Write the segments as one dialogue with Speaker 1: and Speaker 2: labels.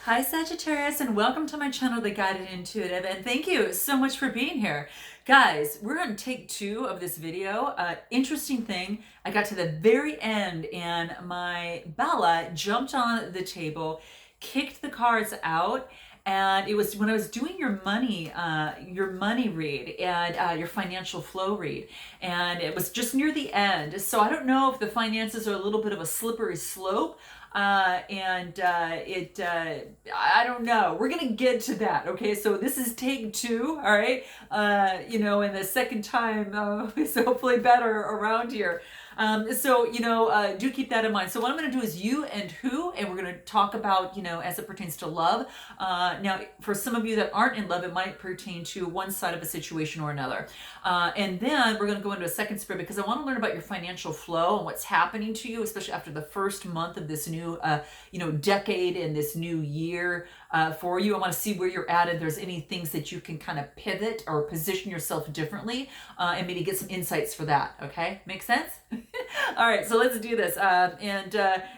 Speaker 1: Hi Sagittarius, and welcome to my channel, The Guided Intuitive, and thank you so much for being here. Guys, we're on take 2 of this video. Interesting thing, I got to the very end and my Bella jumped on the table, kicked the cards out, and it was when I was doing your money read and your financial flow read, and it was just near the end. So I don't know if the finances are a little bit of a slippery slope, I don't know. We're gonna get to that. Okay, so this is take 2. All right, and the second time is hopefully better around here. Do keep that in mind. So what I'm going to do is you and who, and we're going to talk about, as it pertains to love. Now, for some of you that aren't in love, it might pertain to one side of a situation or another. And then we're going to go into a second spirit because I want to learn about your financial flow and what's happening to you, especially after the first month of this new, decade and this new year for you. I want to see where you're at, and there's any things that you can kind of pivot or position yourself differently, and maybe get some insights for that. Okay, make sense? All right, so let's do this.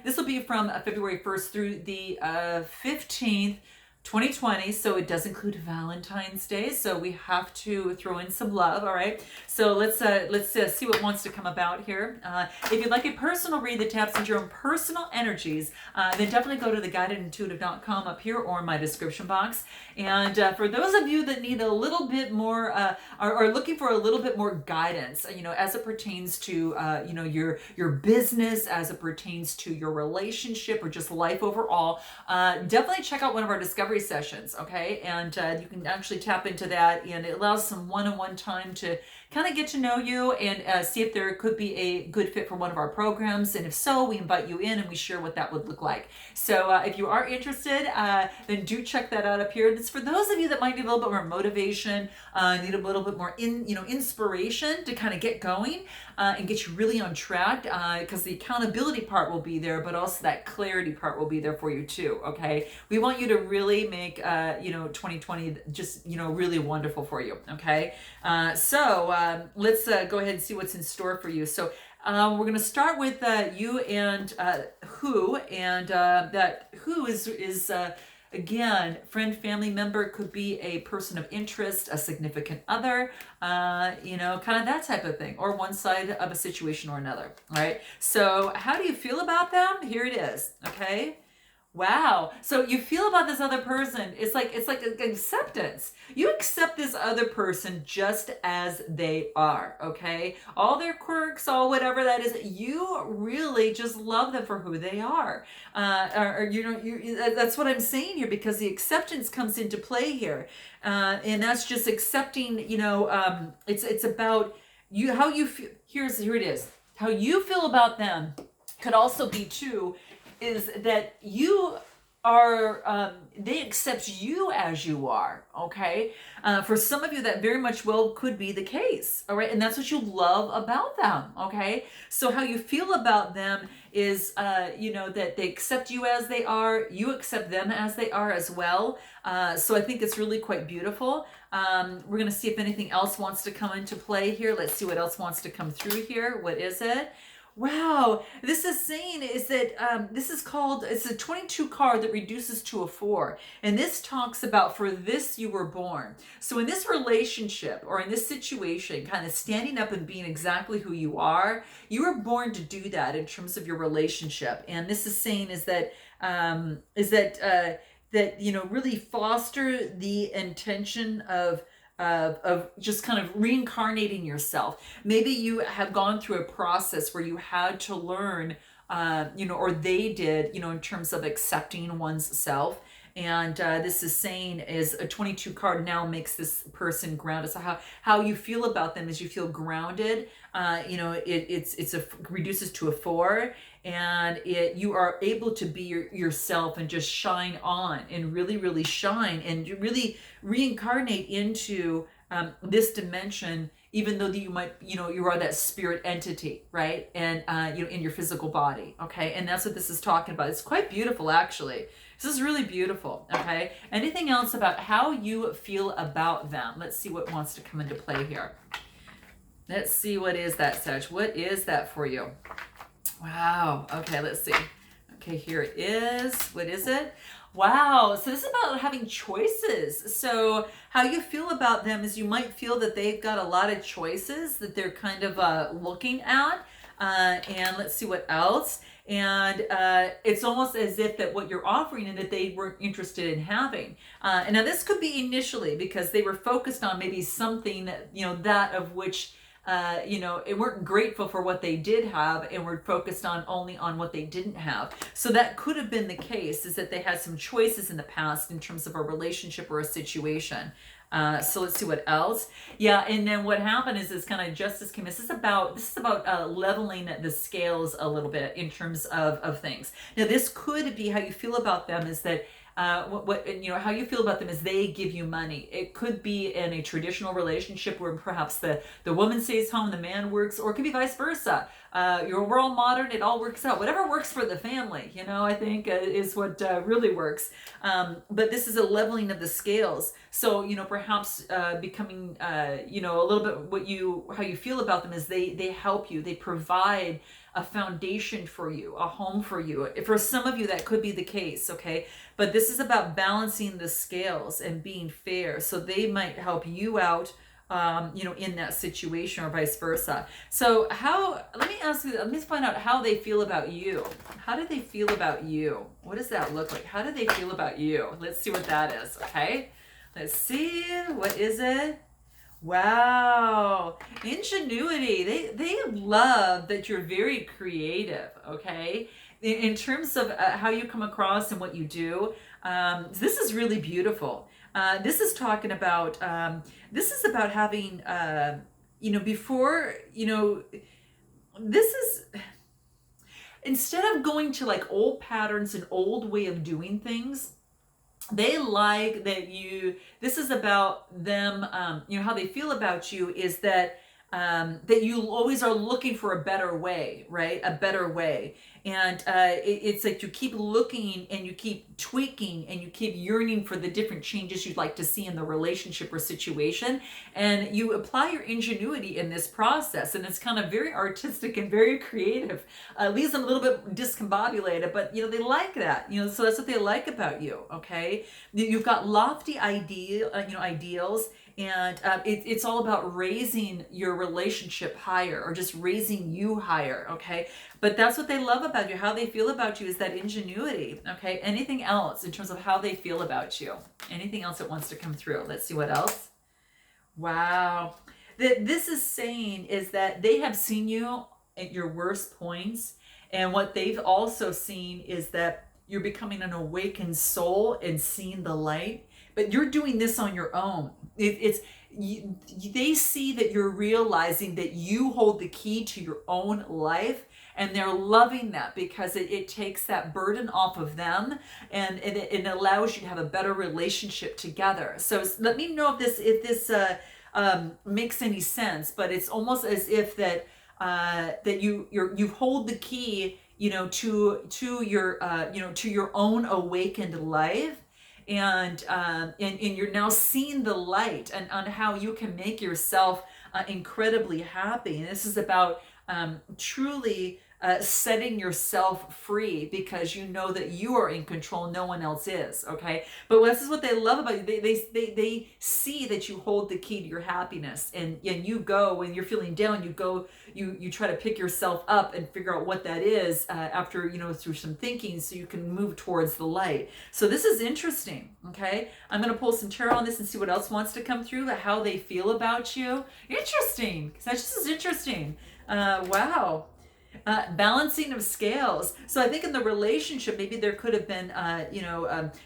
Speaker 1: This will be from February 1st through the 15th. 2020, so it does include Valentine's Day, so we have to throw in some love. All right, so let's see what wants to come about here. If you'd like a personal read that taps into your own personal energies, then definitely go to theguidedintuitive.com up here or in my description box. And for those of you that need a little bit more, are looking for a little bit more guidance, as it pertains to your business, as it pertains to your relationship, or just life overall, definitely check out one of our discovery sessions. Okay, and you can actually tap into that, and it allows some one-on-one time to kind of get to know you and see if there could be a good fit for one of our programs, and if so, we invite you in and we share what that would look like. So if you are interested, then do check that out up here. It's for those of you that might need a little bit more motivation, need a little bit more inspiration to kind of get going and get you really on track, because the accountability part will be there, but also that clarity part will be there for you too. Okay, we want you to really make 2020 just really wonderful for you. Okay, let's go ahead and see what's in store for you. So we're going to start with you and who, and that who is again, friend, family member, could be a person of interest, a significant other, kind of that type of thing, or one side of a situation or another. All right, so how do you feel about them? Here it is. Okay. Wow. So you feel about this other person, it's like acceptance. You accept this other person just as they are, okay? All their quirks, all whatever that is, you really just love them for who they are. That's what I'm saying here, because the acceptance comes into play here. And that's just accepting, it's about you, how you feel. Here it is. How you feel about them could also be too, is that you are, they accept you as you are, okay? For some of you, that very much well could be the case, all right? And that's what you love about them, okay? So how you feel about them is, that they accept you as they are, you accept them as they are as well. So I think it's really quite beautiful. We're gonna see if anything else wants to come into play here. Let's see what else wants to come through here. What is it? Wow, this is saying is that it's a 22 card that reduces to a 4. And this talks about, for this you were born. So in this relationship or in this situation, kind of standing up and being exactly who you are, you were born to do that in terms of your relationship. And this is saying really foster the intention of just kind of reincarnating yourself. Maybe you have gone through a process where you had to learn, or they did, in terms of accepting one's self. And this is saying is a 22 card now makes this person grounded. So how you feel about them is you feel grounded. It's reduces to a 4, and you are able to be yourself and just shine on and really, really shine and really reincarnate into this dimension, even though you might, you are that spirit entity, right? And, in your physical body. Okay. And that's what this is talking about. It's quite beautiful, actually. This is really beautiful. Okay. Anything else about how you feel about them? Let's see what wants to come into play here. Let's see, what is that, Sag? What is that for you? Wow. Okay, let's see. Okay, here it is. What is it? Wow. So this is about having choices. So how you feel about them is you might feel that they've got a lot of choices that they're kind of looking at. And let's see what else. And it's almost as if that what you're offering and that they weren't interested in having. And now this could be initially because they were focused on maybe something, that of which it weren't grateful for what they did have and were focused on only on what they didn't have. So that could have been the case, is that they had some choices in the past in terms of a relationship or a situation. So let's see what else. Yeah, and then what happened is this kind of justice came. This is about leveling the scales a little bit in terms of things. Now this could be how you feel about them is that how you feel about them is they give you money. It could be in a traditional relationship where perhaps the woman stays home, the man works, or it could be vice versa. We're all modern, it all works out. Whatever works for the family, I think is what really works. But this is a leveling of the scales. So, perhaps becoming, a little bit how you feel about them is they help you, they provide a foundation for you, a home for you. For some of you, that could be the case, okay? But this is about balancing the scales and being fair. So they might help you out, in that situation or vice versa. So let me find out how they feel about you. How do they feel about you? What does that look like? How do they feel about you? Let's see what that is, okay? Let's see, what is it? Wow, ingenuity. They love that you're very creative, okay? In terms of how you come across and what you do, this is really beautiful. This is talking about, this is about having, this is, instead of going to like old patterns and old way of doing things, they like that this is about them, how they feel about you is that you always are looking for a better way, right? A better way. And it's like you keep looking and you keep tweaking and you keep yearning for the different changes you'd like to see in the relationship or situation. And you apply your ingenuity in this process. And it's kind of very artistic and very creative. Leaves them a little bit discombobulated, but they like that. So that's what they like about you, okay? You've got lofty ideals. And it's all about raising your relationship higher or just raising you higher, okay? But that's what they love about you. How they feel about you is that ingenuity, okay? Anything else in terms of how they feel about you? Anything else that wants to come through? Let's see what else. Wow. This is saying is that they have seen you at your worst points. And what they've also seen is that you're becoming an awakened soul and seeing the light. But you're doing this on your own. They see that you're realizing that you hold the key to your own life, and they're loving that because it takes that burden off of them, and it allows you to have a better relationship together. So let me know if this makes any sense. But it's almost as if that you hold the key, to your own awakened life. And you're now seeing the light and on how you can make yourself incredibly happy. And this is about truly setting yourself free because you know that you are in control, no one else is, okay? But this is what they love about you. They see that you hold the key to your happiness, and you go, when you're feeling down, you try to pick yourself up and figure out what that is after, through some thinking, so you can move towards the light. So this is interesting, okay? I'm going to pull some tarot on this and see what else wants to come through, how they feel about you. Interesting. This is interesting. Wow. Balancing of scales. So I think in the relationship, maybe there could have been,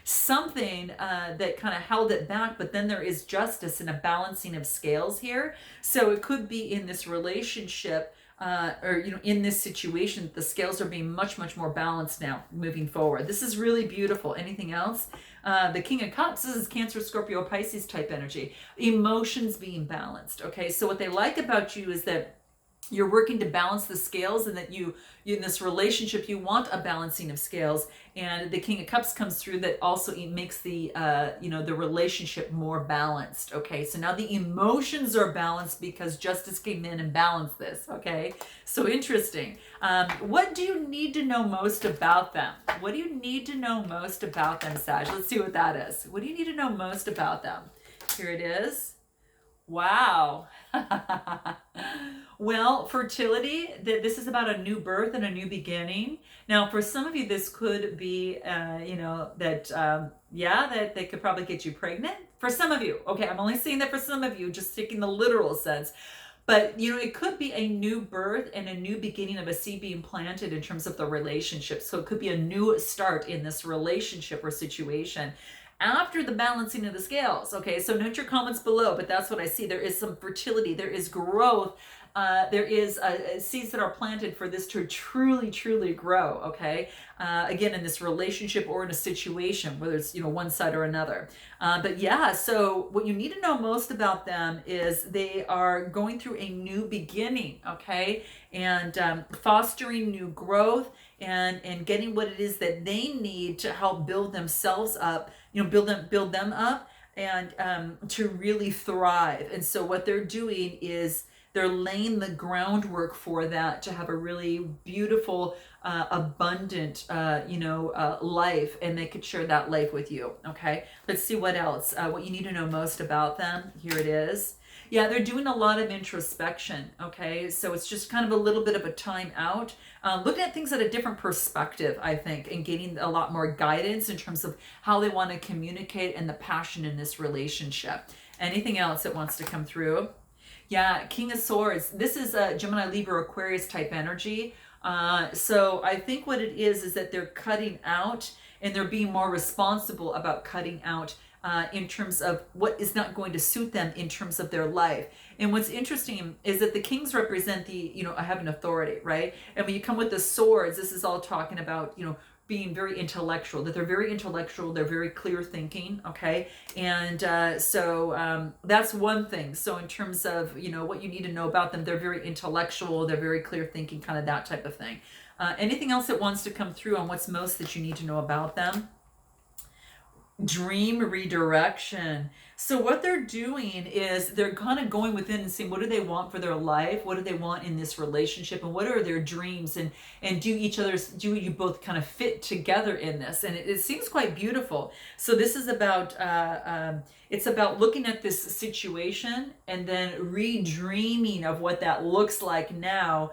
Speaker 1: something that kind of held it back, but then there is justice and a balancing of scales here. So it could be in this relationship, or in this situation, the scales are being much, much more balanced now moving forward. This is really beautiful. Anything else? The King of Cups, this is Cancer, Scorpio, Pisces type energy. Emotions being balanced. Okay, so what they like about you is that you're working to balance the scales, and that you in this relationship you want a balancing of scales. And the King of Cups comes through, that also makes the the relationship more balanced. Okay, so now the emotions are balanced because justice came in and balanced this. Okay, so interesting. What do you need to know most about them? What do you need to know most about them, Sag? Let's see what that is. What do you need to know most about them? Here it is. Wow. Well, fertility, this is about a new birth and a new beginning. Now, for some of you, this could be, that they could probably get you pregnant. For some of you, okay, I'm only saying that for some of you, just taking the literal sense. But, it could be a new birth and a new beginning of a seed being planted in terms of the relationship. So it could be a new start in this relationship or situation after the balancing of the scales. Okay, so note your comments below, but that's what I see. There is some fertility, there is growth, there is seeds that are planted for this to truly, truly grow. Okay, again, in this relationship or in a situation, whether it's one side or another. But yeah, so what you need to know most about them is they are going through a new beginning. Okay, and fostering new growth, and getting what it is that they need to help build themselves up, build them up, and to really thrive. And so what they're doing is they're laying the groundwork for that, to have a really beautiful, abundant, life, and they could share that life with you. Okay, let's see what else. What you need to know most about them. Here it is. Yeah, they're doing a lot of introspection. Okay, so it's just kind of a little bit of a time out, looking at things at a different perspective, I think, and getting a lot more guidance in terms of how they want to communicate and the passion in this relationship. Anything else that wants to come through? Yeah, King of Swords. This is a Gemini, Libra, Aquarius type energy. So I think what it is that they're cutting out, and they're being more responsible about cutting out in terms of what is not going to suit them in terms of their life. And what's interesting is that the kings represent I have an authority, right? And when you come with the swords, this is all talking about, being very intellectual, that they're very intellectual, they're very clear thinking. Okay, and so that's one thing. So in terms of what you need to know about them, they're very intellectual, they're very clear thinking, kind of that type of thing. Anything else that wants to come through on what's most that you need to know about them? Dream redirection. So what they're doing is they're kind of going within and seeing, what do they want for their life, what do they want in this relationship, and what are their dreams, and do you both kind of fit together in this? And it seems quite beautiful. So this is about it's about looking at this situation and then redreaming of what that looks like now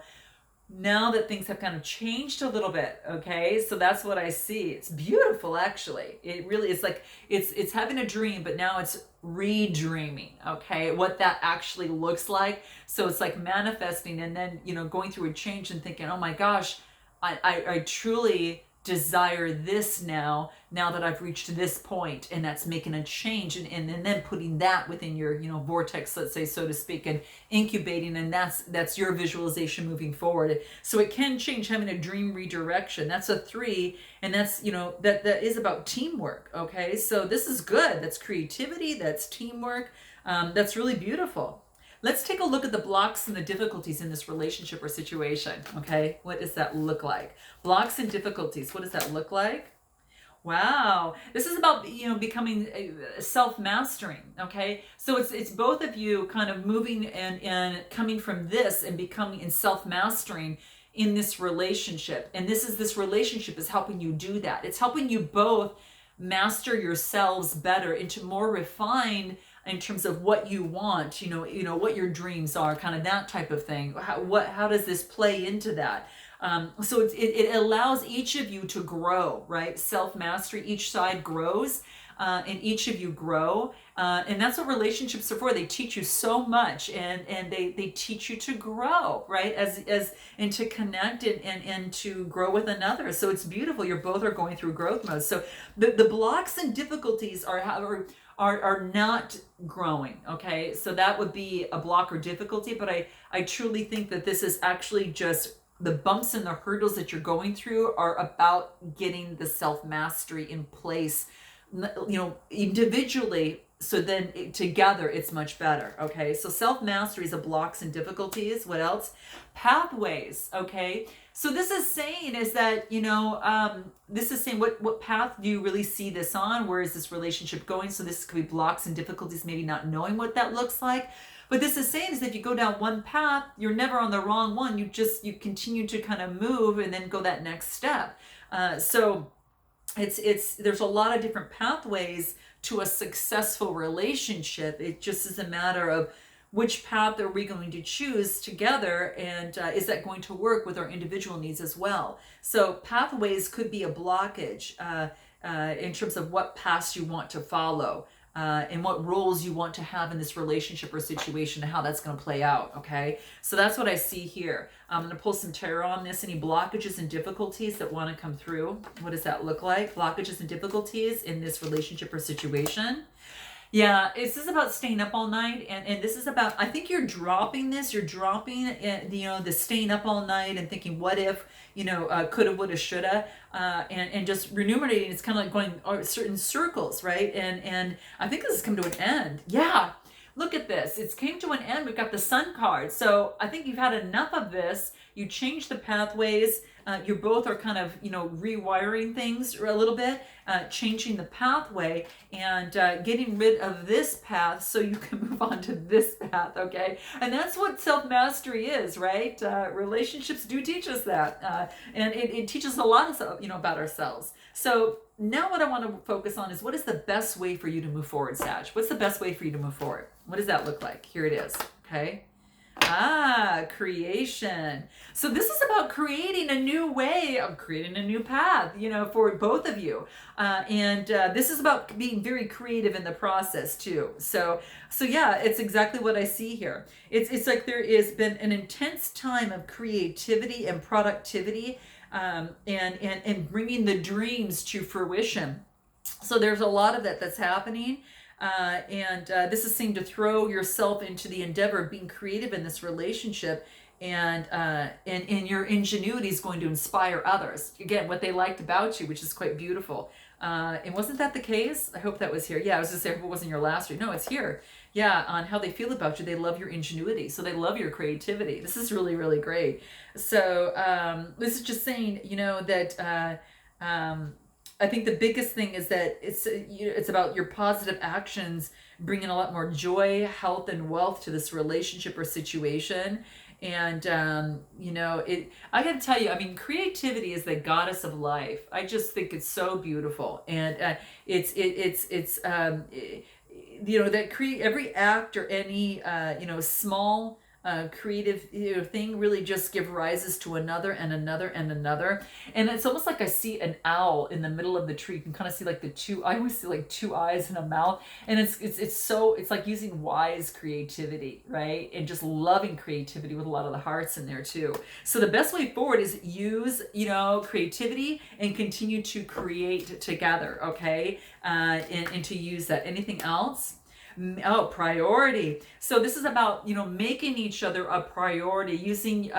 Speaker 1: that things have kind of changed a little bit. Okay, so that's what I see. It's beautiful, actually. It really is like it's having a dream, but now it's redreaming. Okay, what that actually looks like. So it's like manifesting, and then going through a change and thinking, oh my gosh, I truly desire this now that I've reached this point, and that's making a change, and then putting that within your vortex, let's say, so to speak, and incubating, and that's your visualization moving forward. So it can change, having a dream redirection. That's a 3, and that's that is about teamwork. Okay, so this is good. That's creativity, that's teamwork. That's really beautiful. Let's take a look at the blocks and the difficulties in this relationship or situation. Okay, what does that look like? Blocks and difficulties, what does that look like? Wow, this is about becoming self-mastering. Okay, so it's both of you kind of moving and coming from this and becoming in self-mastering in this relationship. And this relationship is helping you do that. It's helping you both master yourselves better into more refined in terms of what you want, what your dreams are, kind of that type of thing. How does this play into that? So it allows each of you to grow, right? Self-mastery, each side grows, and each of you grow. And that's what relationships are for. They teach you so much, and they teach you to grow, right? And to connect and to grow with another. So it's beautiful. You both are going through growth mode. So the blocks and difficulties are not growing. Okay, so that would be a block or difficulty, but I truly think that this is actually just the bumps and the hurdles that you're going through are about getting the self-mastery in place, individually so then together it's much better. Okay, so self-mastery is a blocks and difficulties. What else? Pathways. Okay, so this is saying is that, this is saying what path do you really see this on? Where is this relationship going? So this could be blocks and difficulties, maybe not knowing what that looks like. But this is saying is if you go down one path, you're never on the wrong one. You continue to kind of move and then go that next step. So there's a lot of different pathways to a successful relationship. It just is a matter of which path are we going to choose together, and is that going to work with our individual needs as well? So pathways could be a blockage in terms of what paths you want to follow. And what roles you want to have in this relationship or situation and how that's going to play out, okay? So that's what I see here. I'm going to pull some tarot on this. Any blockages and difficulties that want to come through? What does that look like? Blockages and difficulties in this relationship or situation. Yeah, this is about staying up all night, and this is about, I think you're dropping the staying up all night and thinking, what if, coulda, woulda, shoulda, and just ruminating. It's kind of like going certain circles, right? And I think this has come to an end. Yeah, look at this. It's came to an end. We've got the Sun card. So I think you've had enough of this. You change the pathways. You both are kind of, rewiring things a little bit, changing the pathway and getting rid of this path so you can move on to this path, okay? And that's what self-mastery is, right? Relationships do teach us that. And it teaches a lot of, about ourselves. So now what I want to focus on is what is the best way for you to move forward, Sag? What's the best way for you to move forward? What does that look like? Here it is, okay? Creation. So this is about creating a new way of creating a new path, for both of you. And this is about being very creative in the process too. So yeah, it's exactly what I see here. It's like there has been an intense time of creativity and productivity, and bringing the dreams to fruition. So there's a lot of that's happening. And this is saying to throw yourself into the endeavor of being creative in this relationship, and your ingenuity is going to inspire others. Again, what they liked about you, which is quite beautiful. And wasn't that the case? I hope that was here. Yeah, I was just saying, if it wasn't your last read. No, it's here. Yeah, on how they feel about you. They love your ingenuity. So they love your creativity. This is really, really great. So this is just saying, that I think the biggest thing is that it's about your positive actions bringing a lot more joy, health, and wealth to this relationship or situation. And I got to tell you, I mean, creativity is the goddess of life. I just think it's so beautiful, and every act or any small creative thing really just give rises to another and another and another. And it's almost like I see an owl in the middle of the tree. You can kind of see like I always see like two eyes and a mouth. And it's like using wise creativity, right? And just loving creativity with a lot of the hearts in there too. So the best way forward is use, creativity and continue to create together, okay? And to use that. Anything else? Oh, priority. So this is about, making each other a priority, using,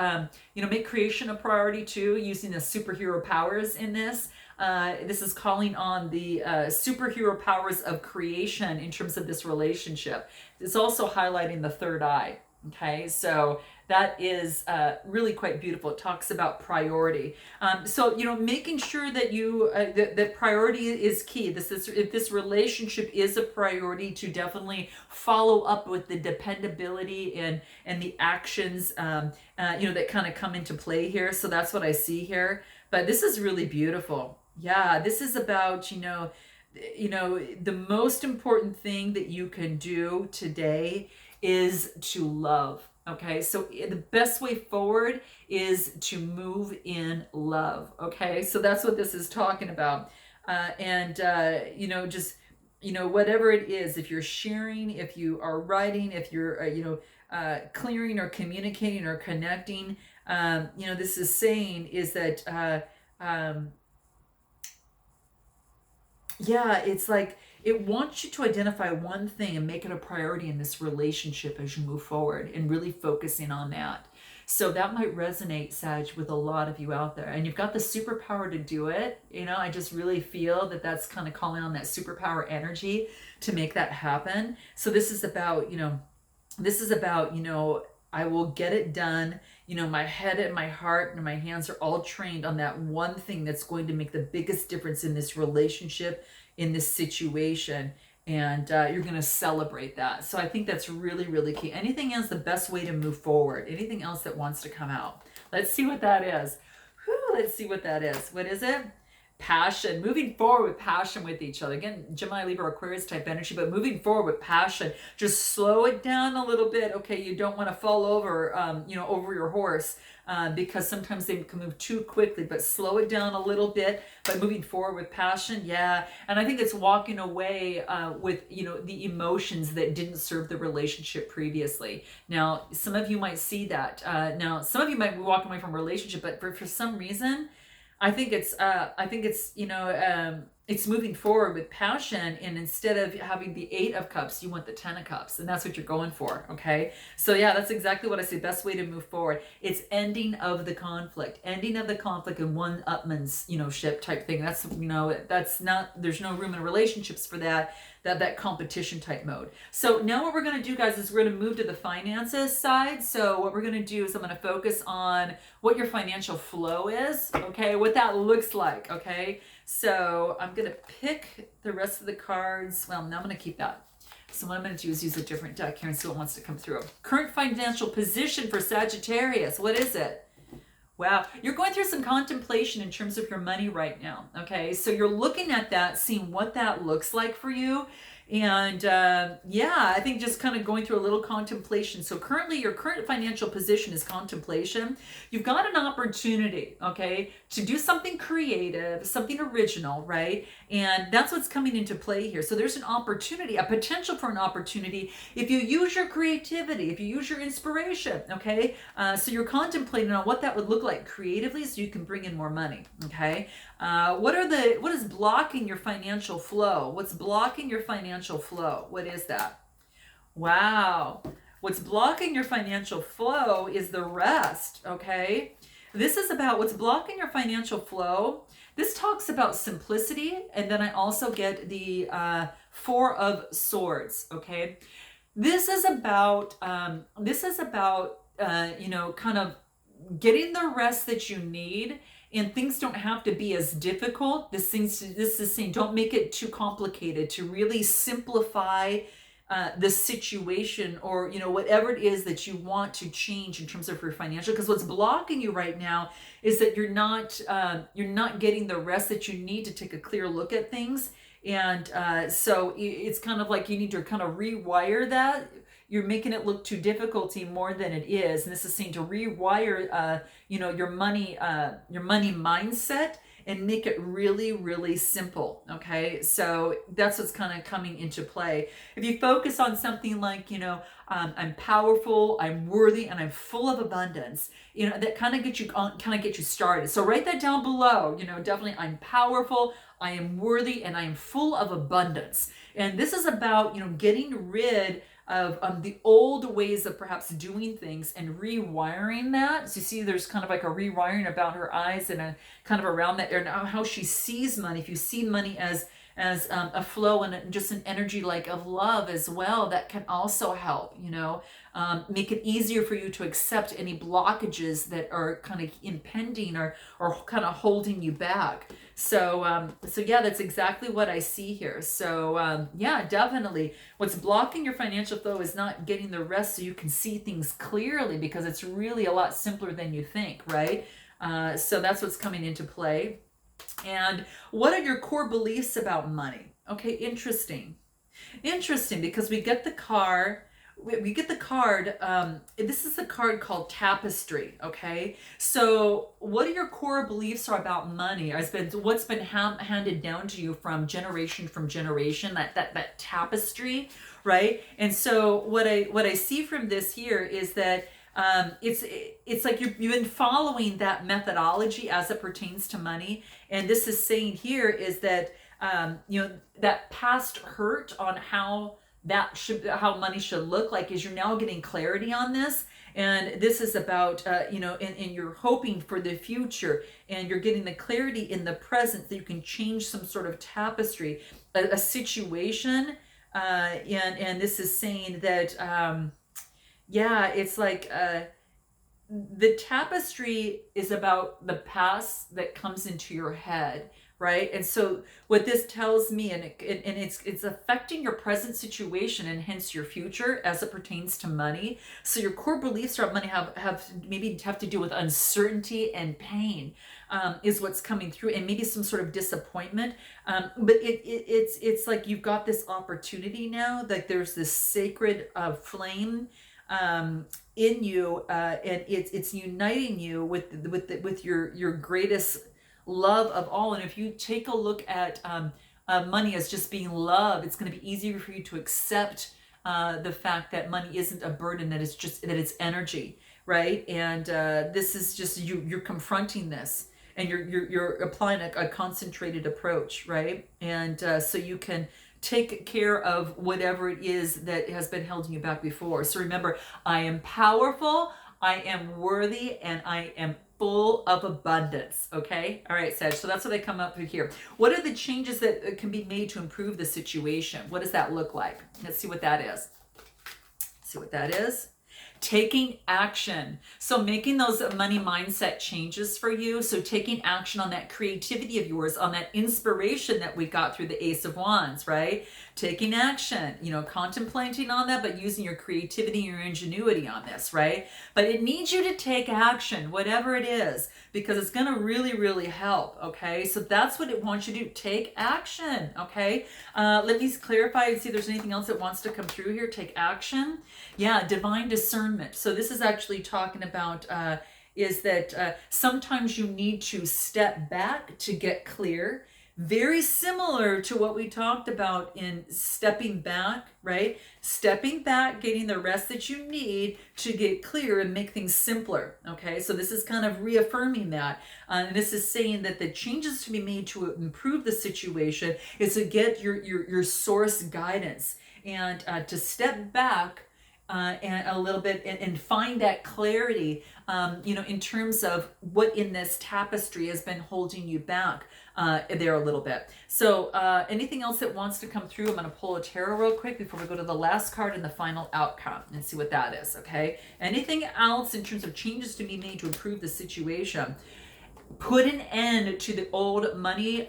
Speaker 1: make creation a priority too, using the superhero powers in this. This is calling on the superhero powers of creation in terms of this relationship. It's also highlighting the third eye. Okay, so that is really quite beautiful. It talks about priority. So making sure that you that priority is key. If this relationship is a priority, to definitely follow up with the dependability and the actions that kind of come into play here. So that's what I see here. But this is really beautiful. Yeah, this is about the most important thing that you can do today is to love. Okay, so the best way forward is to move in love. Okay, so that's what this is talking about. Whatever it is, if you're sharing, if you are writing, if you're, clearing or communicating or connecting, this is saying is that, it's like, it wants you to identify one thing and make it a priority in this relationship as you move forward, and really focusing on that. So that might resonate, Sag, with a lot of you out there. And you've got the superpower to do it. I just really feel that that's kind of calling on that superpower energy to make that happen. So this is about, I will get it done. My head and my heart and my hands are all trained on that one thing that's going to make the biggest difference in this relationship, in this situation. And you're going to celebrate that. So I think that's really, really key. Anything else, the best way to move forward? Anything else that wants to come out? Let's see what that is. Whew, let's see what that is. What is it? Passion, moving forward with passion with each other. Again, Gemini, Libra, Aquarius type energy, but moving forward with passion. Just slow it down a little bit. Okay, you don't want to fall over, over your horse, because sometimes they can move too quickly, but slow it down a little bit, but moving forward with passion. Yeah. And I think it's walking away with, the emotions that didn't serve the relationship previously. Now, some of you might see that. Now, some of you might be walking away from a relationship, but for some reason, I think it's it's moving forward with passion, and instead of having the 8 of Cups, you want the 10 of Cups, and that's what you're going for. Okay, so yeah, that's exactly what I say. Best way to move forward. It's ending of the conflict in one upman's ship type thing. That's not. There's no room in relationships for that competition type mode. So now what we're going to do, guys, is we're going to move to the finances side. So what we're going to do is I'm going to focus on what your financial flow is, okay, what that looks like, okay? So I'm going to pick the rest of the cards. Well, now I'm going to keep that. So what I'm going to do is use a different deck here and see what wants to come through. Current financial position for Sagittarius. What is it? Wow, you're going through some contemplation in terms of your money right now, okay? So you're looking at that, seeing what that looks like for you. And yeah, I think just kind of going through a little contemplation. So currently your current financial position is contemplation. You've got an opportunity, okay, to do something creative, something original, right? And that's what's coming into play here. So there's an opportunity, a potential for an opportunity if you use your creativity, if you use your inspiration, okay? So you're contemplating on what that would look like creatively so you can bring in more money, okay? What is blocking your financial flow? What's blocking your financial flow? What is that? Wow. What's blocking your financial flow is the rest, okay? This is about what's blocking your financial flow. This talks about simplicity, and then I also get the 4 of Swords, okay? This is about kind of getting the rest that you need, and things don't have to be as difficult. This is saying don't make it too complicated, to really simplify the situation, or whatever it is that you want to change in terms of your financial. Because what's blocking you right now is that you're not getting the rest that you need to take a clear look at things. And so it's kind of like you need to kind of rewire that. You're making it look too difficult more than it is. And this is saying to rewire, your money mindset and make it really, really simple. Okay. So that's what's kind of coming into play. If you focus on something like, I'm powerful, I'm worthy, and I'm full of abundance, that kind of get you started. So write that down below, definitely I'm powerful, I am worthy, and I am full of abundance. And this is about, getting rid of the old ways of perhaps doing things and rewiring that. So you see there's kind of like a rewiring about her eyes and a kind of around that area, how she sees money. If you see money as a flow and just an energy like of love as well, that can also help, make it easier for you to accept any blockages that are kind of impending or kind of holding you back. So yeah, that's exactly what I see here. So yeah, definitely what's blocking your financial flow is not getting the rest so you can see things clearly, because it's really a lot simpler than you think, right? So that's what's coming into play. And what are your core beliefs about money? Okay, interesting, because we get the card. This is a card called Tapestry. Okay, so what are your core beliefs are about money? What's been handed down to you from generation, that tapestry, right? And so what I see from this here is that it's like you've been following that methodology as it pertains to money. And this is saying here is that that past hurt on how that should, how money should look like, is you're now getting clarity on this. And this is about, and you're hoping for the future, and you're getting the clarity in the present that you can change some sort of tapestry, a situation. And this is saying that, it's like, the tapestry is about the past that comes into your head, right? And so what this tells me, and it's affecting your present situation and hence your future as it pertains to money. So your core beliefs around money have to do with uncertainty and pain, is what's coming through, and maybe some sort of disappointment. But it's like you've got this opportunity now, that there's this sacred flame in you, and it's uniting you with your greatest love of all. And if you take a look at money as just being love, it's going to be easier for you to accept the fact that money isn't a burden, that it's energy, right? And this is just you're confronting this, and you're applying a concentrated approach, right? And so you can take care of whatever it is that has been holding you back before. So remember, I am powerful, I am worthy, and I am full of abundance. Okay? All right, Sag. So that's what I come up with here. What are the changes that can be made to improve the situation? What does that look like? Let's see what that is. See what that is? Taking action. So making those money mindset changes for you. So taking action on that creativity of yours, on that inspiration that we got through the Ace of Wands, right? Taking action, contemplating on that, but using your creativity and your ingenuity on this, right? But it needs you to take action, whatever it is, because it's going to really, really help. Okay. So that's what it wants you to do. Take action. Okay. Let me clarify and see if there's anything else that wants to come through here. Take action. Yeah. Divine discernment. So this is actually talking about, is that sometimes you need to step back to get clear. Very similar to what we talked about in stepping back, right? Stepping back, getting the rest that you need to get clear and make things simpler, okay? So this is kind of reaffirming that. And this is saying that the changes to be made to improve the situation is to get your source guidance, and to step back and a little bit, and find that clarity, in terms of what in this tapestry has been holding you back there a little bit. So anything else that wants to come through? I'm going to pull a tarot real quick before we go to the last card and the final outcome and see what that is, okay? Anything else in terms of changes to be made to improve the situation? Put an end to the old money,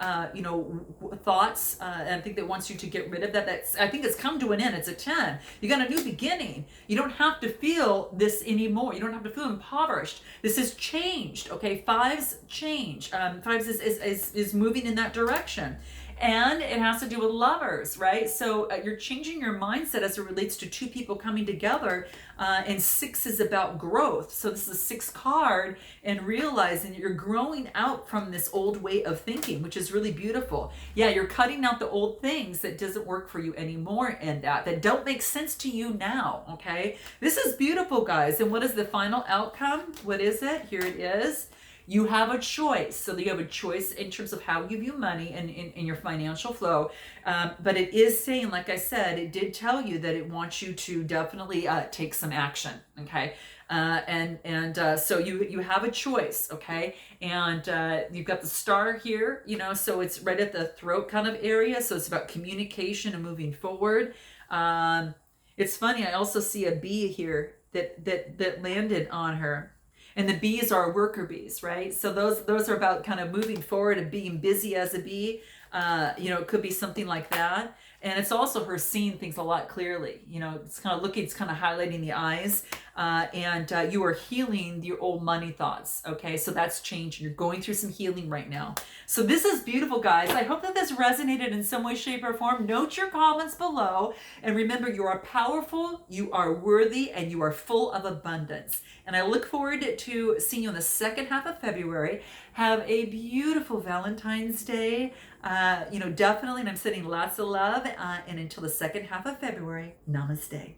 Speaker 1: thoughts. And I think that wants you to get rid of that. I think it's come to an end. It's a 10. You got a new beginning. You don't have to feel this anymore. You don't have to feel impoverished. This has changed. Okay, fives change. Fives is moving in that direction. And it has to do with lovers, right? So you're changing your mindset as it relates to two people coming together. And 6 is about growth. So this is a 6 card, and realizing that you're growing out from this old way of thinking, which is really beautiful. Yeah, you're cutting out the old things that doesn't work for you anymore, and that don't make sense to you now, okay? This is beautiful, guys. And what is the final outcome? What is it? Here it is. You have a choice. So you have a choice in terms of how you view money and in your financial flow. But it is saying, like I said, it did tell you that it wants you to definitely take some action. Okay. So you have a choice. Okay. And you've got the star here, so it's right at the throat kind of area. So it's about communication and moving forward. It's funny. I also see a bee here that landed on her. And the bees are worker bees, right? So those are about kind of moving forward and being busy as a bee. It could be something like that. And it's also her seeing things a lot clearly. It's kind of looking, it's kind of highlighting the eyes. And you are healing your old money thoughts. Okay, so that's changing. You're going through some healing right now. So this is beautiful, guys. I hope that this resonated in some way, shape, or form. Note your comments below. And remember, you are powerful, you are worthy, and you are full of abundance. And I look forward to seeing you in the second half of February. Have a beautiful Valentine's Day. Definitely, and I'm sending lots of love. And until the second half of February, namaste.